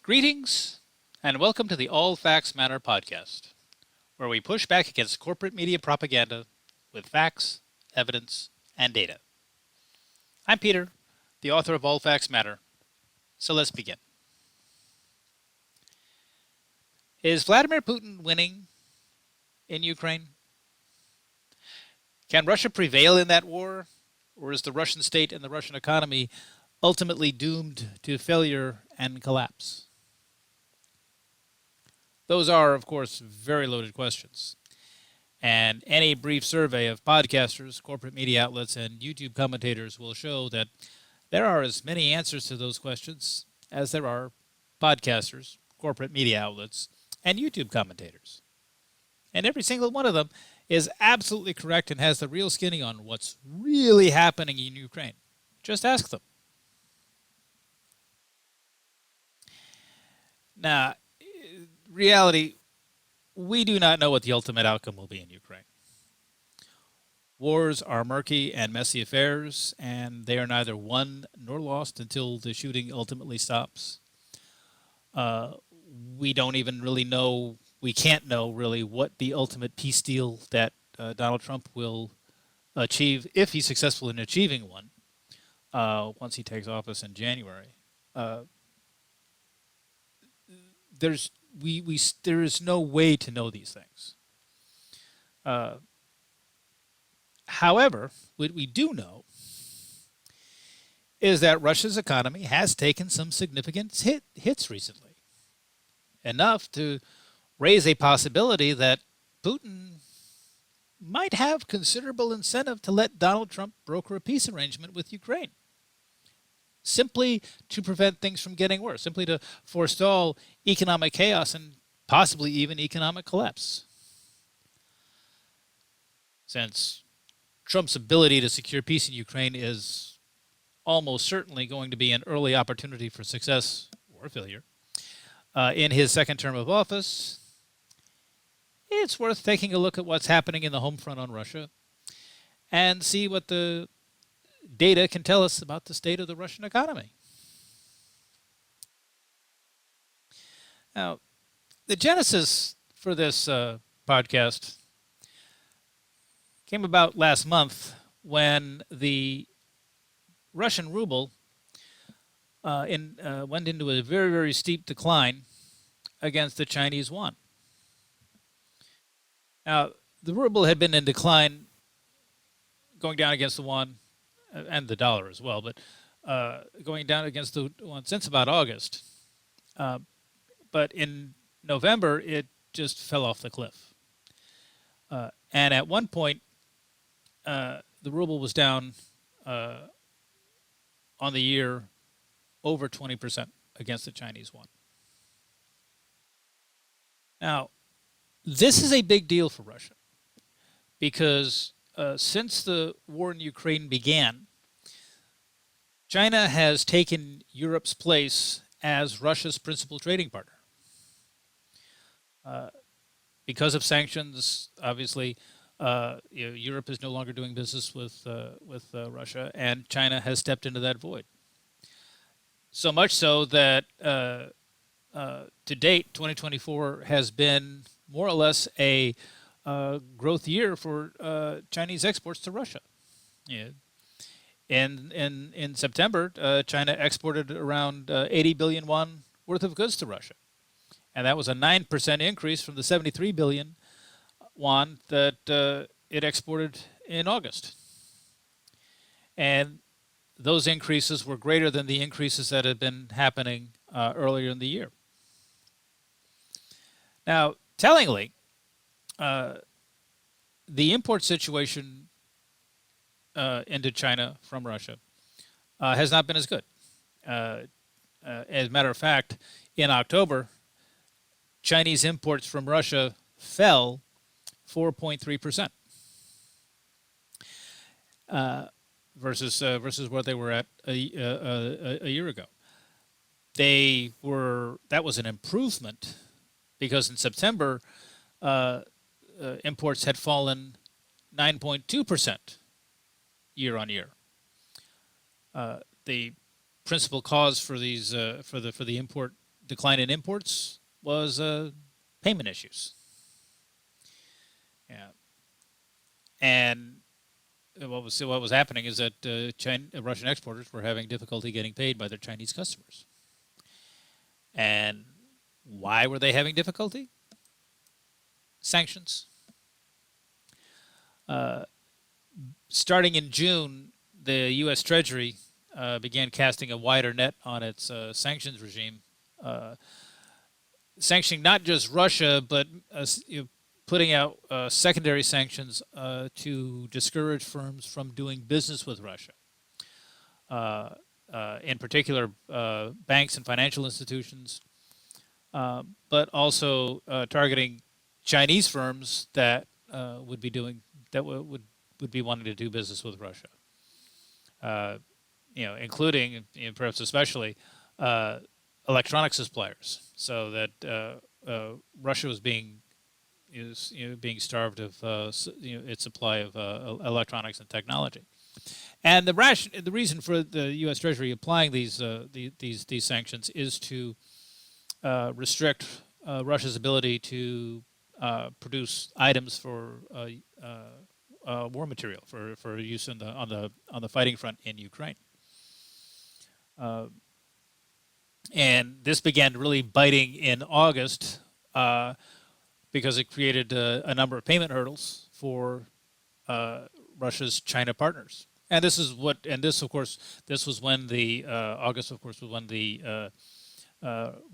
Greetings, and welcome to the All Facts Matter podcast, where we push back against corporate media propaganda with facts, evidence, and data. I'm Peter, the author of All Facts Matter, so let's begin. Is Vladimir Putin winning in Ukraine? Can Russia prevail in that war, or is the Russian state and the Russian economy ultimately doomed to failure and collapse? Those are, of course, very loaded questions. And any brief survey of podcasters, corporate media outlets, and YouTube commentators will show that there are as many answers to those questions as there are podcasters, corporate media outlets, and YouTube commentators. And every single one of them is absolutely correct and has the real skinny on what's really happening in Ukraine. Just ask them. Now, reality, we do not know what the ultimate outcome will be in Ukraine. Wars are murky and messy affairs, and they are neither won nor lost until the shooting ultimately stops. We don't even really know, we can't know really what the ultimate peace deal that Donald Trump will achieve, if he's successful in achieving one, once he takes office in January. There is no way to know these things. However, what we do know is that Russia's economy has taken some significant hits recently, enough to raise a possibility that Putin might have considerable incentive to let Donald Trump broker a peace arrangement with Ukraine, simply to prevent things from getting worse, simply to forestall economic chaos and possibly even economic collapse. Since Trump's ability to secure peace in Ukraine is almost certainly going to be an early opportunity for success or failure in his second term of office, it's worth taking a look at what's happening in the home front on Russia and see what the data can tell us about the state of the Russian economy. Now, the genesis for this podcast came about last month when the Russian ruble went into a very, very steep decline against the Chinese yuan. Now, the ruble had been in decline, going down against the yuan and the dollar as well, but going down against the yuan since about August. But in November, it just fell off the cliff. And at one point, the ruble was down on the year over 20% against the Chinese yuan. Now, this is a big deal for Russia because since the war in Ukraine began, China has taken Europe's place as Russia's principal trading partner. Because of sanctions, obviously, Europe is no longer doing business with Russia, and China has stepped into that void. So much so that to date, 2024 has been more or less a growth year for Chinese exports to Russia. Yeah. In September, China exported around 80 billion yuan worth of goods to Russia. And that was a 9% increase from the 73 billion yuan that it exported in August. And those increases were greater than the increases that had been happening earlier in the year. Now, tellingly, the import situation into China from Russia has not been as good. As a matter of fact, in October, Chinese imports from Russia fell 4.3%. Versus what they were at a year ago. That was an improvement because in September imports had fallen 9.2% year on year. The principal cause for these for the import decline in imports was payment issues. Yeah, and what was happening is that Russian exporters were having difficulty getting paid by their Chinese customers. And why were they having difficulty? Sanctions. Uh, Starting in June, the U.S. Treasury began casting a wider net on its sanctions regime, uh, sanctioning not just Russia, but putting out secondary sanctions to discourage firms from doing business with Russia. Uh, in particular, banks and financial institutions, but also targeting Chinese firms that would be doing that would be wanting to do business with Russia. Uh, including, perhaps especially, uh, electronic suppliers, so that Russia was being starved of its supply of electronics and technology. And the reason for the U.S. Treasury applying these sanctions is to restrict Russia's ability to produce items for war material for use on the fighting front in Ukraine. Uh, and this began really biting in August because it created a number of payment hurdles for Russia's China partners. And this of course, this was when the August, of course, was when the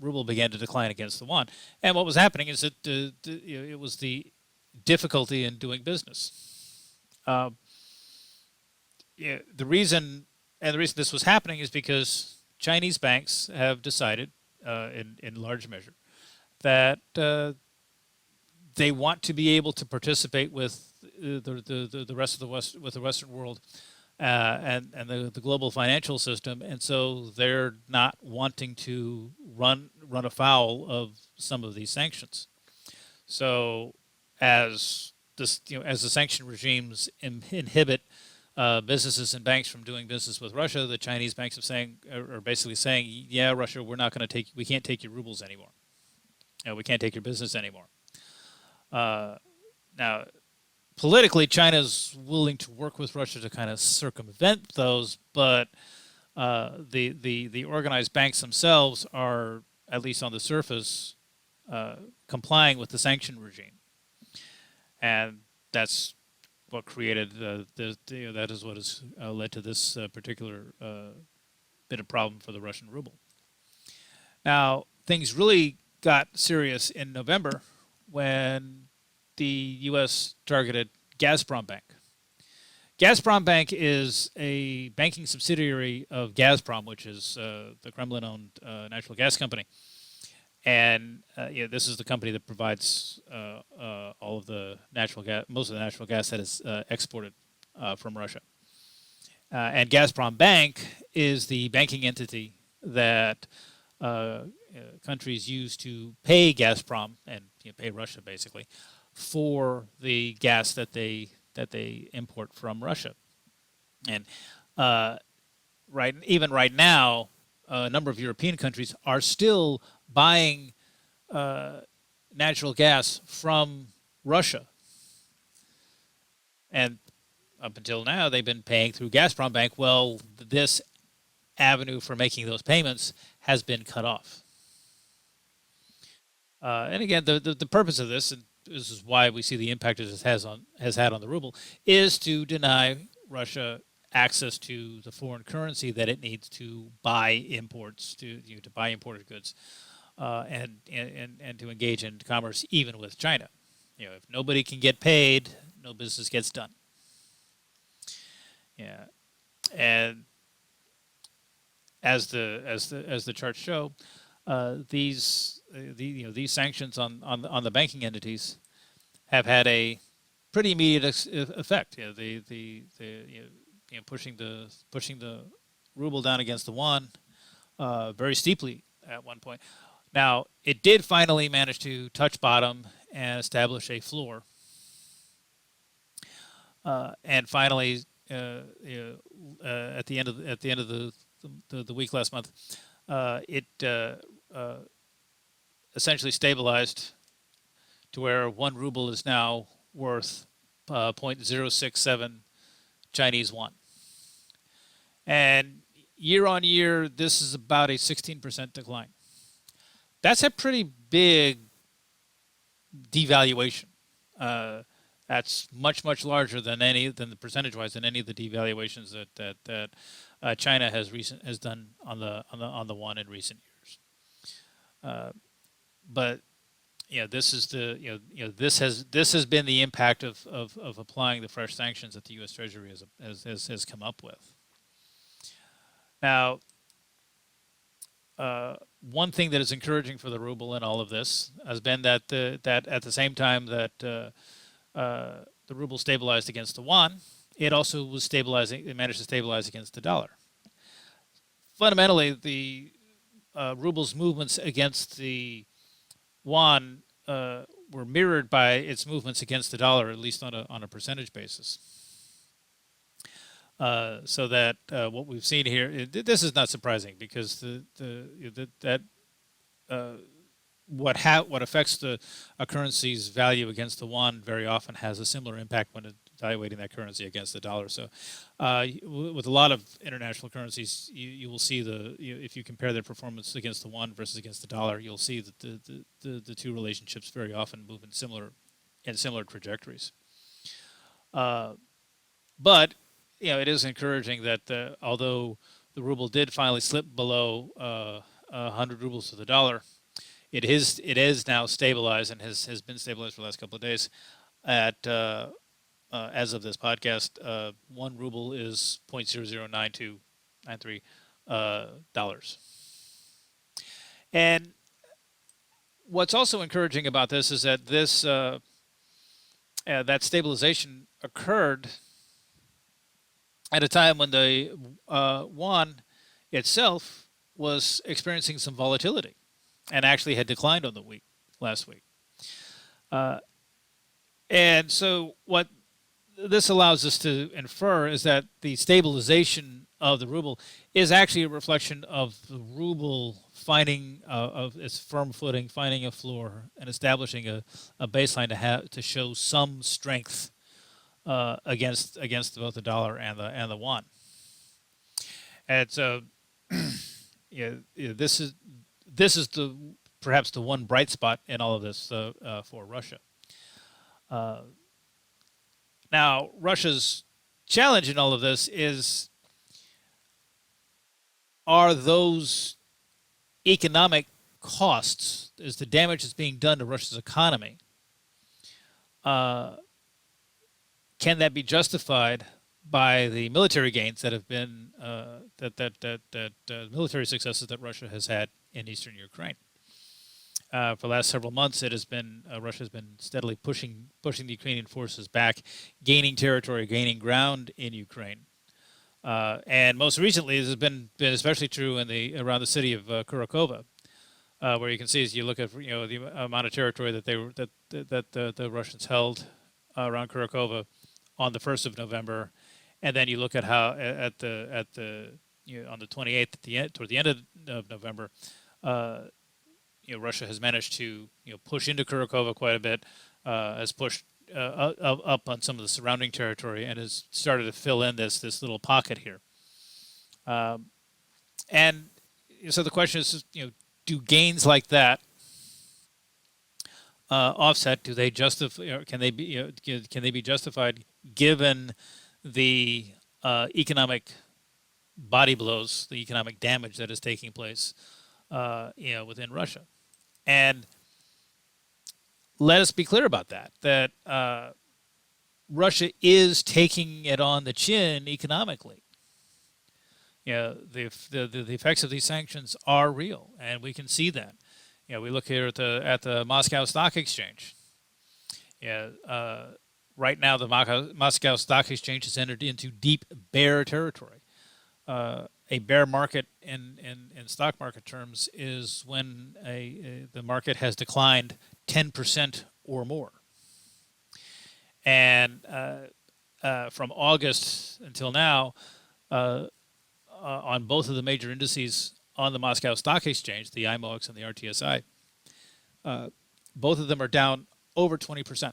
ruble began to decline against the yuan. And what was happening is that it was the difficulty in doing business. The reason this was happening is because Chinese banks have decided, in large measure, that they want to be able to participate with the rest of the West, with the Western world, and the global financial system, and so they're not wanting to run afoul of some of these sanctions. So, as as the sanction regimes inhibit businesses and banks from doing business with Russia, the Chinese banks are basically saying, yeah, Russia, we can't take your rubles anymore. We can't take your business anymore. Now, politically, China's willing to work with Russia to kind of circumvent those, but the organized banks themselves are, at least on the surface, complying with the sanction regime, and that's what created that is what has led to this particular bit of problem for the Russian ruble. Now, things really got serious in November when the U.S. targeted Gazprom Bank. Gazprom Bank is a banking subsidiary of Gazprom, which is the Kremlin-owned natural gas company. And this is the company that provides all of the natural gas, most of the natural gas that is exported from Russia. And Gazprom Bank is the banking entity that countries use to pay Gazprom and pay Russia basically for the gas that they import from Russia. And even right now, a number of European countries are still buying natural gas from Russia, and up until now they've been paying through Gazprom Bank. Well, this avenue for making those payments has been cut off. And again, the purpose of this, and this is why we see the impact it has had on the ruble, is to deny Russia access to the foreign currency that it needs to buy imports, to buy imported goods, and to engage in commerce even with China. If nobody can get paid, no business gets done. Yeah, and as the charts show, these sanctions on the banking entities have had a pretty immediate effect. Pushing the ruble down against the yuan very steeply at one point. Now, it did finally manage to touch bottom and establish a floor, and finally, at the end of the week last month, it essentially stabilized to where 1 ruble is now worth 0.067 Chinese yuan. And year on year, this is about a 16% decline. That's a pretty big devaluation. Uh, that's much larger than the percentage-wise than any of the devaluations that China has done on the yuan in recent years. But this is this has been the impact of applying the fresh sanctions that the U.S. Treasury has come up with. Now, one thing that is encouraging for the ruble in all of this has been that at the same time that the ruble stabilized against the yuan, it also was stabilizing. It managed to stabilize against the dollar. Fundamentally, the ruble's movements against the yuan were mirrored by its movements against the dollar, at least on a percentage basis. So that what we've seen here, this is not surprising because what affects a currency's value against the yuan very often has a similar impact when evaluating that currency against the dollar. So, with a lot of international currencies, you will see if you compare their performance against the yuan versus against the dollar, you'll see that the two relationships very often move in similar trajectories. But it is encouraging that although the ruble did finally slip below 100 rubles to the dollar, it is now stabilized and has been stabilized for the last couple of days at as of this podcast, 1 ruble is 0.009293 dollars. And what's also encouraging about this is that that stabilization occurred at a time when the yuan itself was experiencing some volatility and actually had declined on the last week. And so what this allows us to infer is that the stabilization of the ruble is actually a reflection of the ruble finding of its firm footing, finding a floor, and establishing a baseline to show some strength against both the dollar and the yuan. And so, this is perhaps the one bright spot in all of this for Russia. Now, Russia's challenge in all of this are those economic costs, is the damage that's being done to Russia's economy. Can that be justified by the military gains that have been military successes that Russia has had in eastern Ukraine? For the last several months, Russia has been steadily pushing the Ukrainian forces back, gaining territory, gaining ground in Ukraine. And most recently, this has been especially true around the city of Kurakova, where you can see as you look at the amount of territory that the Russians held around Kurakova on the 1st of November, and then you look at how on the 28th toward the end of November. Russia has managed to push into Kurakova quite a bit, has pushed up on some of the surrounding territory, and has started to fill in this little pocket here. And so the question is, do gains like that offset? Do they justify? Can they be justified given the economic body blows, the economic damage that is taking place, within Russia? And let us be clear about that Russia is taking it on the chin economically. The effects of these sanctions are real, and we can see that. We look here at the Moscow Stock Exchange. Right now, the Moscow Stock Exchange has entered into deep bear territory. A bear market in stock market terms is when the market has declined 10% or more. And from August until now, on both of the major indices on the Moscow Stock Exchange, the IMOX and the RTSI, Both of them are down over 20%.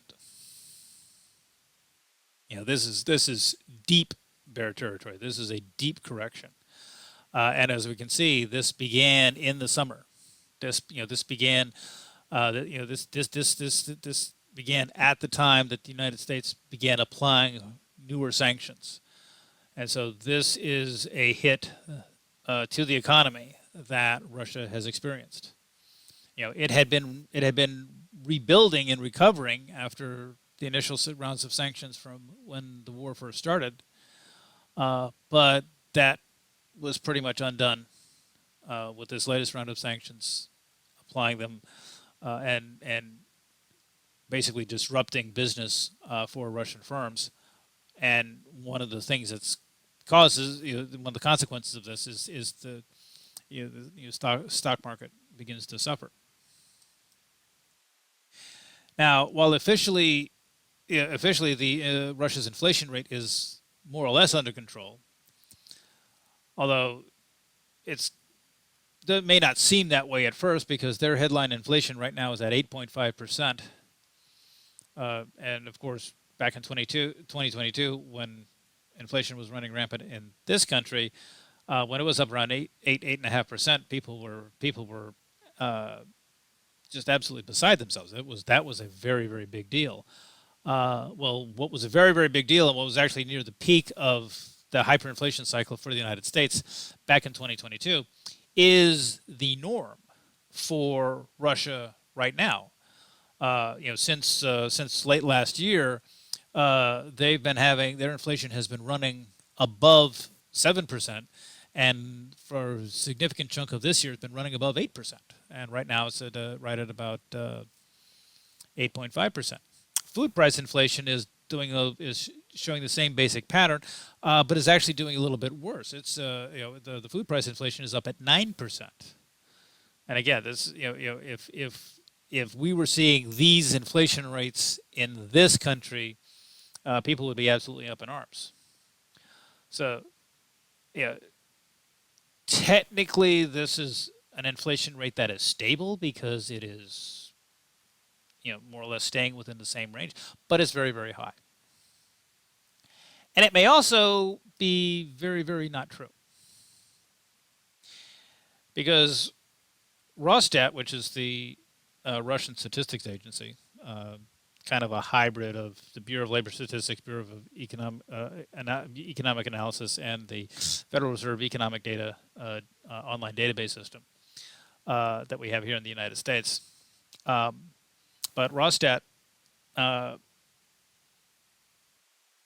This is deep bear territory. This is a deep correction, and as we can see, this began in the summer. This began this began at the time that the United States began applying newer sanctions, and so this is a hit to the economy that Russia has experienced. It had been rebuilding and recovering after the initial rounds of sanctions from when the war first started, but that was pretty much undone with this latest round of sanctions, applying them and basically disrupting business for Russian firms. And one of the things that's causes one of the consequences of this is the stock market begins to suffer. Now, while officially the Russia's inflation rate is more or less under control, although it's that may not seem that way at first because their headline inflation right now is at 8.5%. And of course, back in 2022, when inflation was running rampant in this country, when it was up around 8.5%, people were just absolutely beside themselves. That was a very, very big deal. Well, what was a very, very big deal and what was actually near the peak of the hyperinflation cycle for the United States back in 2022 is the norm for Russia right now. Since late last year, they've been having their inflation has been running above 7%, and for a significant chunk of this year, it's been running above 8%. And right now, it's right at about 8.5%. Food price inflation is showing the same basic pattern, but is actually doing a little bit worse. It's the food price inflation is up at 9%. And again, this if we were seeing these inflation rates in this country, people would be absolutely up in arms. So, yeah, technically, this is an inflation rate that is stable because it is, more or less staying within the same range, but it's very, very high. And it may also be very, very not true. Because Rosstat, which is the Russian statistics agency, kind of a hybrid of the Bureau of Labor Statistics, Bureau of Economic Analysis, and the Federal Reserve Economic Data online database system that we have here in the United States. But Rosstat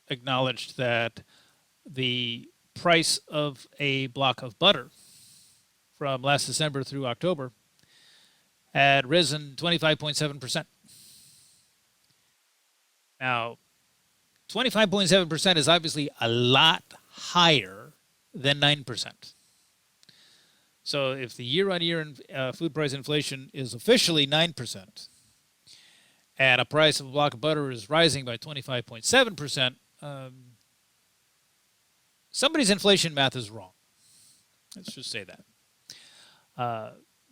acknowledged that the price of a block of butter from last December through October had risen 25.7%. Now, 25.7% is obviously a lot higher than 9%. So if the year-on-year food price inflation is officially 9%, and a price of a block of butter is rising by 25.7%, somebody's inflation math is wrong. Let's just say that.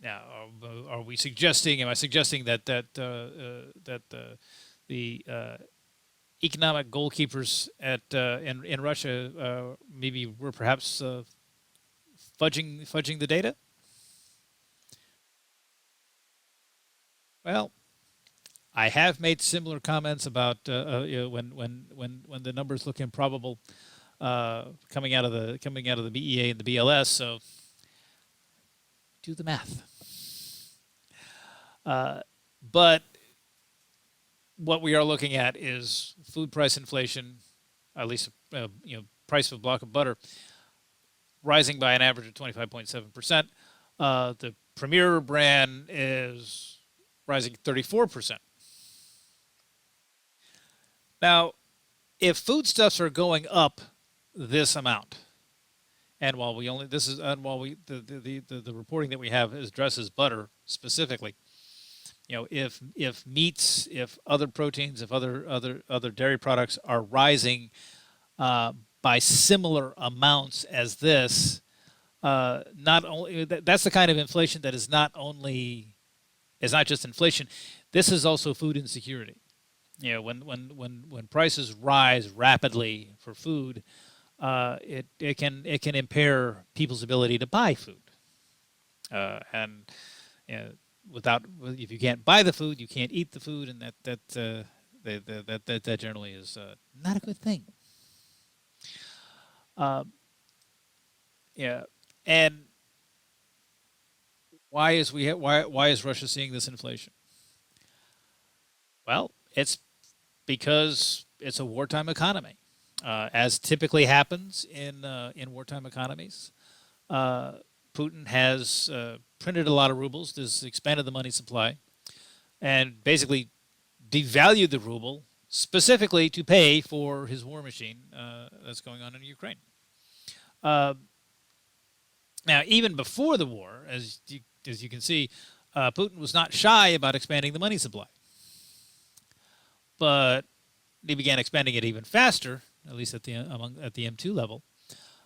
Now, are we suggesting? Am I suggesting that the economic goalkeepers in Russia maybe were perhaps fudging the data? Well, I have made similar comments about when the numbers look improbable coming out of the BEA and the BLS. So do the math. But what we are looking at is food price inflation, at least price of a block of butter, rising by an average of 25.7%. The Premier brand is rising 34%. Now, if foodstuffs are going up this amount, and while we only this is and while we the reporting that we have addresses butter specifically, if meats, if other proteins, if other dairy products are rising by similar amounts as this, not only that's the kind of inflation that is not only It's not just inflation. This is also food insecurity. When prices rise rapidly for food, it can impair people's ability to buy food. And you know, without if you can't buy the food, you can't eat the food, and that generally is not a good thing. Uh, yeah, and why is Russia seeing this inflation? Well, it's because it's a wartime economy, as typically happens in wartime economies. Uh, Putin has printed a lot of rubles, has expanded the money supply, and basically devalued the ruble specifically to pay for his war machine that's going on in Ukraine. Uh, Now, even before the war, as you can see, Putin was not shy about expanding the money supply, but he began expanding it even faster, at least at the M2 level,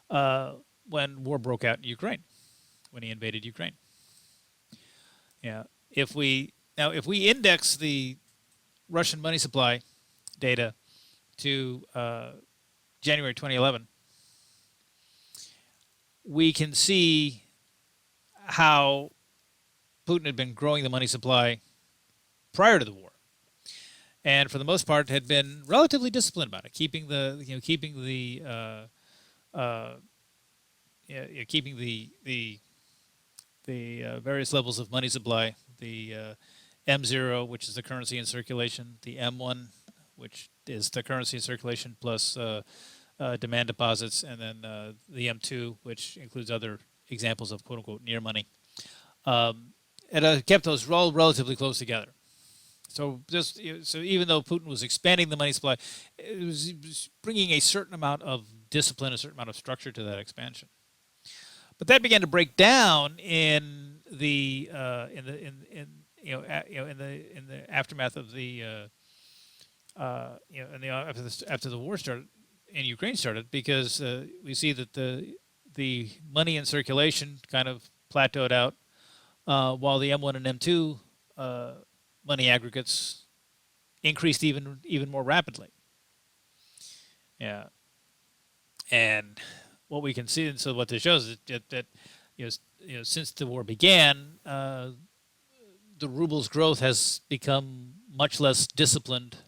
uh, when war broke out in Ukraine, when he invaded Ukraine. Yeah, if we index the Russian money supply data to January 2011, we can see how Putin had been growing the money supply prior to the war, and for the most part had been relatively disciplined about it, uh, keeping the various levels of money supply, the M0, which is the currency in circulation, the M1, which is the currency in circulation plus demand deposits, and then the M2, which includes other examples of quote unquote near money. And kept those all relatively close together. So even though Putin was expanding the money supply, it was bringing a certain amount of discipline, a certain amount of structure to that expansion. But that began to break down in the in the aftermath of the after the war started in Ukraine started, because we see that the money in circulation kind of plateaued out, while the M1 and M2 money aggregates increased even more rapidly. Yeah, and what we can see, and so what this shows is that since the war began, the ruble's growth has become much less disciplined,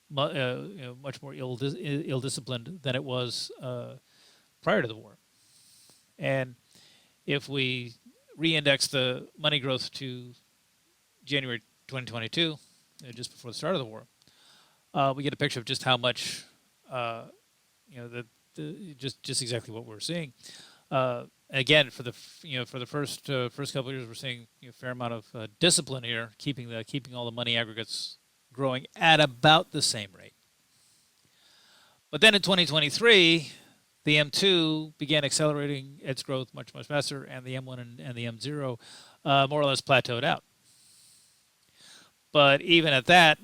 much more ill-disciplined than it was prior to the war. And if we re-index the money growth to January 2022, just before the start of the war, we get a picture of just how much, just exactly what we're seeing. Again, for the first couple of years, we're seeing a fair amount of discipline here, keeping all the money aggregates growing at about the same rate. But then in 2023, the M2 began accelerating its growth much faster, and the M1 and the M0 more or less plateaued out. But even at that,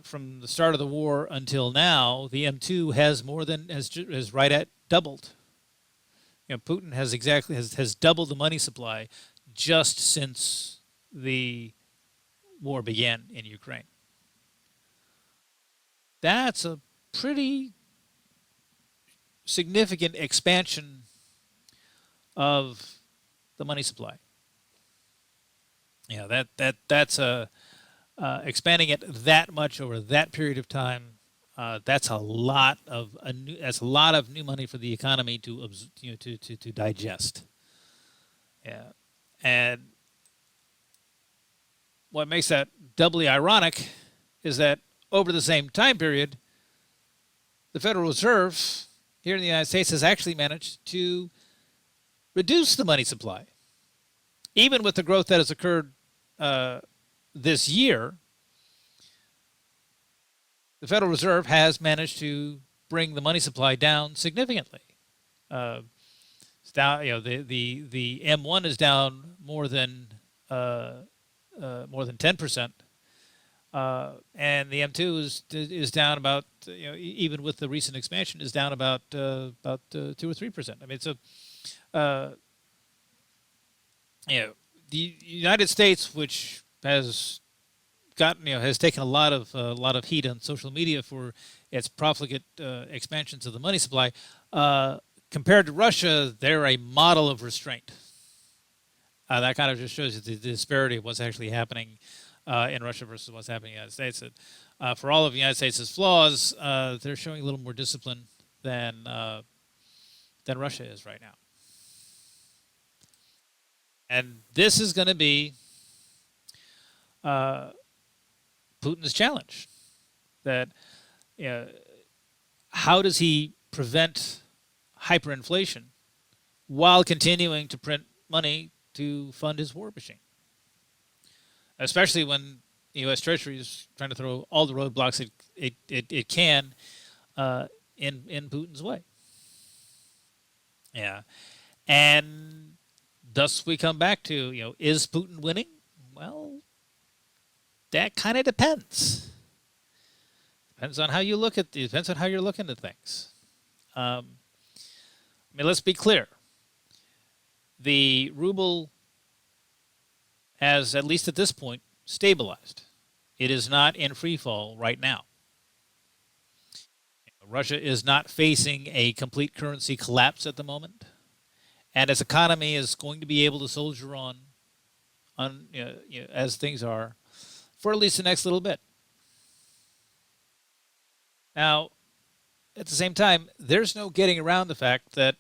from the start of the war until now, the M2 has right at doubled. Putin has doubled the money supply just since the war began in Ukraine. That's a pretty significant expansion of the money supply. That's expanding it that much over that period of time. That's a lot of new money for the economy to digest. Yeah, and what makes that doubly ironic is that over the same time period, the Federal Reserve here in the United States has actually managed to reduce the money supply, even with the growth that has occurred this year. The Federal Reserve has managed to bring the money supply down significantly. It's down. The M1 is down more than 10%, and the M2 is down about even with the recent expansion is down about 2 or 3%. I mean, You know, the United States, which has gotten has taken a lot of heat on social media for its profligate expansions of the money supply. Uh, Compared to Russia, they're a model of restraint. That kind of just shows you the disparity of what's actually happening in Russia versus what's happening in the United States. And, for all of the United States' flaws, they're showing a little more discipline than Russia is right now. And this is going to be uh, Putin's challenge. That you know, how does he prevent hyperinflation while continuing to print money to fund his war machine? Especially when the U.S. Treasury is trying to throw all the roadblocks it can in Putin's way. Yeah, and thus we come back to is Putin winning? Well, that kind of depends. Depends on how you look at depends on how you're looking at things. I mean, let's be clear. The ruble has, at least at this point, stabilized. It is not in free fall right now. Russia is not facing a complete currency collapse at the moment, and its economy is going to be able to soldier on as things are for at least the next little bit. Now, at the same time, there's no getting around the fact that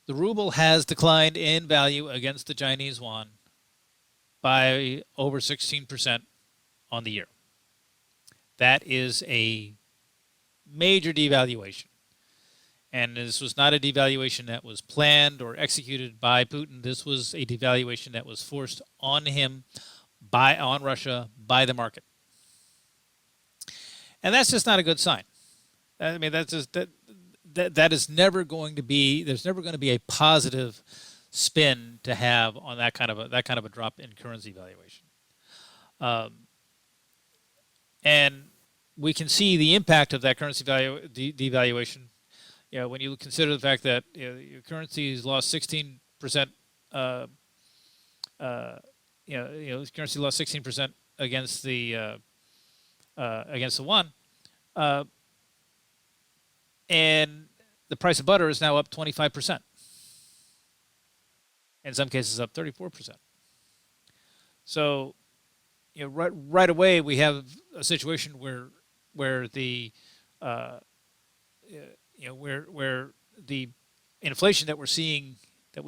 the ruble has declined in value against the Chinese yuan by over 16% on the year. That is a major devaluation. And this was not a devaluation that was planned or executed by Putin. This was a devaluation that was forced on him on Russia by the market. And that's just not a good sign. I mean, that's just that is never going to be. There's never going to be a positive spin to have on that kind of a drop in currency valuation. Um, and we can see the impact of that currency devaluation. When you consider the fact that your currency has lost 16%. Currency lost 16% against the yuan. And the price of butter is now up 25%. In some cases, up 34%. So, right away we have a situation where the where the inflation that we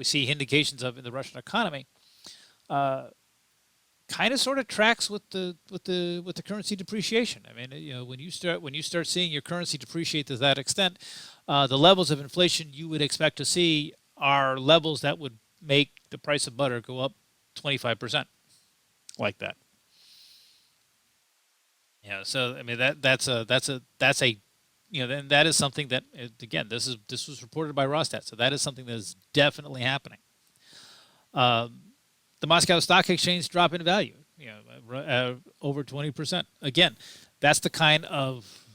see indications of in the Russian economy kind of sort of tracks with the currency depreciation. I mean, when you start seeing your currency depreciate to that extent, the levels of inflation you would expect to see are levels that would make the price of butter go up 25%, like that. So I mean that's a then that is something that, again, this was reported by Rostat, so that is something that is definitely happening. The Moscow Stock Exchange drop in value, over 20%. Again, that's the kind of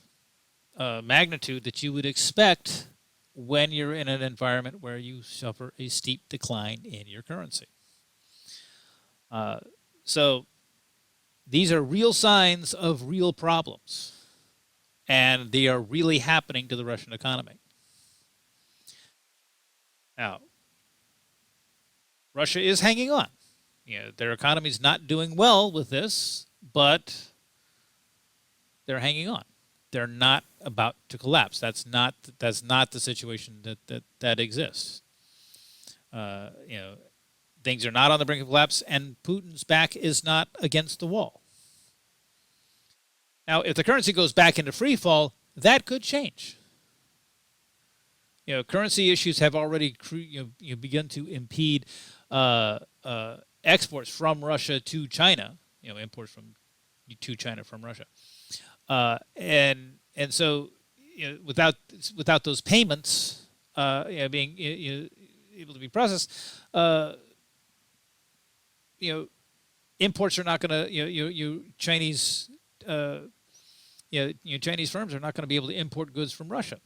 magnitude that you would expect when you're in an environment where you suffer a steep decline in your currency. So these are real signs of real problems, and they are really happening to the Russian economy. Now, Russia is hanging on. Their economy is not doing well with this, but they're hanging on. They're not about to collapse. That's not the situation that exists. Things are not on the brink of collapse, and Putin's back is not against the wall. Now, if the currency goes back into free fall, that could change. Currency issues have already begun to impede exports from Russia to China. Imports to China from Russia, and so without those payments being able to be processed, imports are not going to Chinese Chinese firms are not going to be able to import goods from Russia,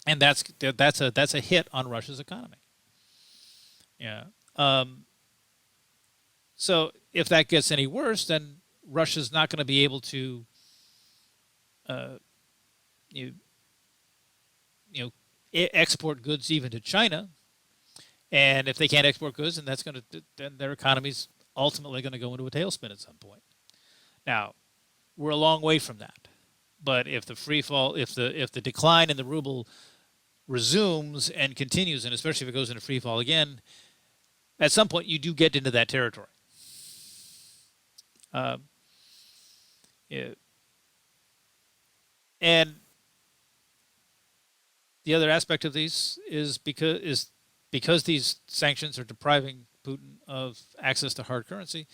and that's a hit on Russia's economy. Yeah. Um, so if that gets any worse, then Russia's not going to be able to uh, you, you know export goods even to China. And if they can't export goods, then their economy's ultimately going to go into a tailspin at some point. Now, we're a long way from that. But if the free fall, if the decline in the ruble resumes and continues, and especially if it goes into free fall again, at some point you do get into that territory. Um, yeah. And the other aspect of these because these sanctions are depriving Putin of access to hard currency,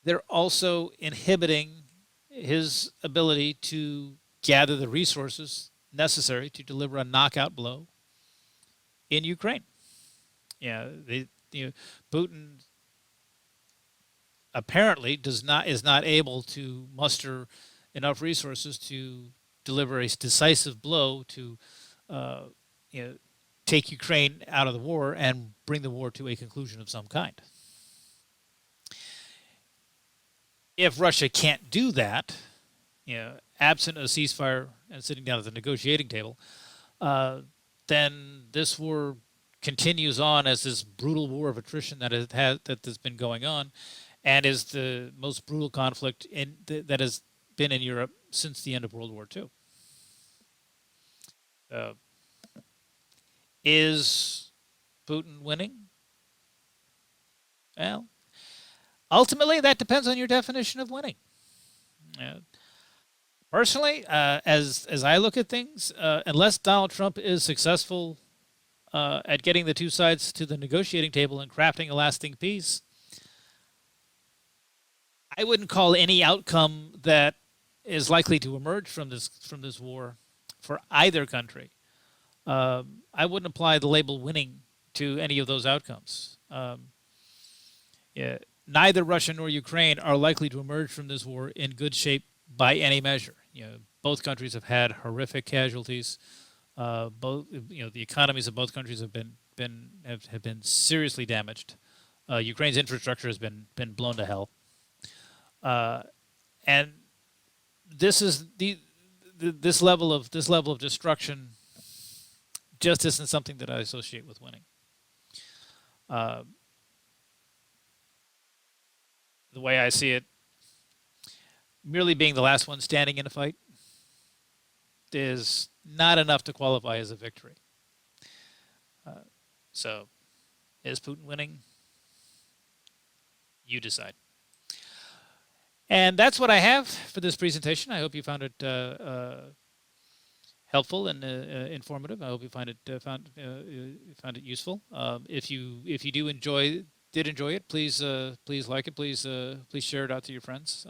they're also inhibiting his ability to gather the resources necessary to deliver a knockout blow in Ukraine. Yeah, Putin apparently does not is not able to muster enough resources to deliver a decisive blow to uh, you know, take Ukraine out of the war and bring the war to a conclusion of some kind. If Russia can't do that, absent a ceasefire and sitting down at the negotiating table, uh, then this war continues on as this brutal war of attrition that has been going on, and is the most brutal conflict that has been in Europe since the end of World War II. Uh, is Putin winning? Well, ultimately, that depends on your definition of winning. Uh, Personally, as I look at things, unless Donald Trump is successful at getting the two sides to the negotiating table and crafting a lasting peace, I wouldn't call any outcome that is likely to emerge from this war for either country. I wouldn't apply the label winning to any of those outcomes. Yeah, neither Russia nor Ukraine are likely to emerge from this war in good shape by any measure. Both countries have had horrific casualties. Both, the economies of both countries have been seriously damaged. Ukraine's infrastructure has been blown to hell, uh, and this is this level of destruction just isn't something that I associate with winning. Uh, the way I see it, merely being the last one standing in a fight is not enough to qualify as a victory. Uh, so, is Putin winning? You decide. And that's what I have for this presentation. I hope you found it helpful and informative. I hope you found it useful. If you did enjoy it, please like it. Please share it out to your friends.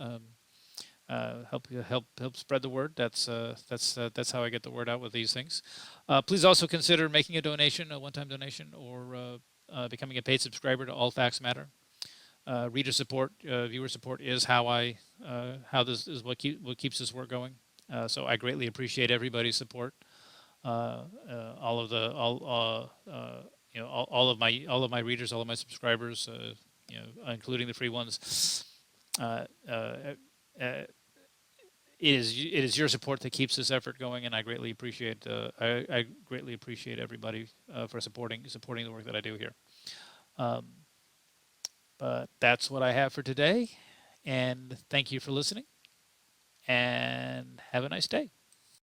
Help spread the word. That's how I get the word out with these things. Please also consider making a donation, a one-time donation, or becoming a paid subscriber to All Facts Matter. Reader support, viewer support is how this is what keeps this work going. So I greatly appreciate everybody's support. All of the all of my readers, all of my subscribers, including the free ones. It is your support that keeps this effort going, and I greatly appreciate I greatly appreciate everybody for supporting the work that I do here. Um, but that's what I have for today, and thank you for listening, and have a nice day.